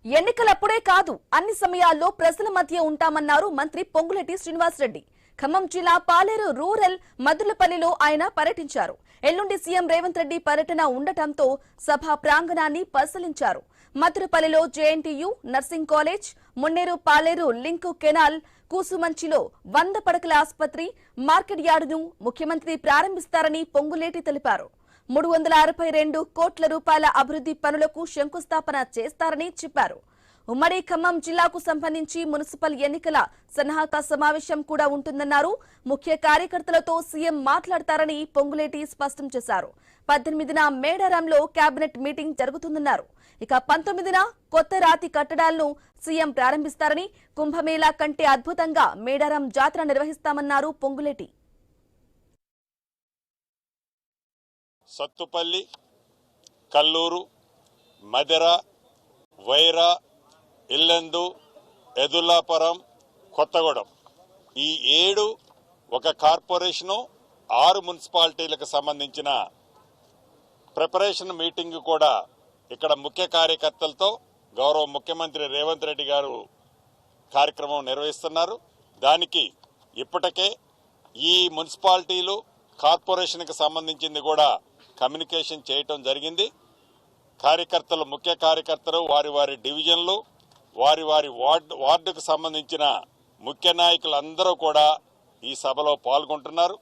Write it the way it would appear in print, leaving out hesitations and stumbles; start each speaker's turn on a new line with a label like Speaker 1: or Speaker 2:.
Speaker 1: ఎన్నికలప్పుడే కాదు అన్ని సమయాల్లో ప్రజల మధ్య ఉంటామన్నారు మంత్రి పొంగులేటి శ్రీనివాసరెడ్డి. ఖమ్మం జిల్లా పాలేరు రూరల్ మద్దులపల్లిలో ఆయన పర్యటించారు. ఎల్లుండి సీఎం రేవంత్ రెడ్డి పర్యటన ఉండటంతో సభా ప్రాంగణాన్ని పరిశీలించారు. మద్దులపల్లిలో జేఎన్టీయూ, నర్సింగ్ కాలేజ్, మున్నేరు పాలేరు లింకు కెనాల్, కూసుమంచిలో 100 పడకల ఆసుపత్రి, మార్కెట్ యార్డును ముఖ్యమంత్రి ప్రారంభిస్తారని పొంగులేటి తెలిపారు. 362 కోట్ల రూపాయల అభివృద్ధి పనులకు శంకుస్థాపన చేస్తారని చెప్పారు. ఉమ్మడి ఖమ్మం జిల్లాకు సంబంధించి మున్సిపల్ ఎన్నికల సన్నాహక సమావేశం కూడా ఉంటుందన్నారు. ముఖ్య కార్యకర్తలతో సీఎం మాట్లాడతారని పొంగులేటి స్పష్టం చేశారు. 18న మేడారంలో కేబినెట్ మీటింగ్ జరుగుతుందన్నారు. ఇక 19న కొత్త రాతి కట్టడాలను సీఎం ప్రారంభిస్తారని, కుంభమేళా కంటే అద్భుతంగా మేడారం జాతర నిర్వహిస్తామన్నారు పొంగులేటి.
Speaker 2: సత్తుపల్లి, కల్లూరు, మదెర, వైరా, ఇల్లందు, ఎదుల్లాపురం, కొత్తగూడెం ఈ 7 ఒక కార్పొరేషను 6 మున్సిపాలిటీలకు సంబంధించిన ప్రిపరేషన్ మీటింగ్ కూడా ఇక్కడ ముఖ్య కార్యకర్తలతో గౌరవ ముఖ్యమంత్రి రేవంత్ రెడ్డి గారు కార్యక్రమం నిర్వహిస్తున్నారు. దానికి ఇప్పటికే ఈ మున్సిపాలిటీలు కార్పొరేషన్కి సంబంధించింది కూడా కమ్యూనికేషన్ చేయటం జరిగింది. కార్యకర్తలు, ముఖ్య కార్యకర్తలు వారి వారి డివిజన్లు, వారి వారి వార్డుకు సంబంధించిన ముఖ్య నాయకులందరూ కూడా ఈ సభలో పాల్గొంటున్నారు.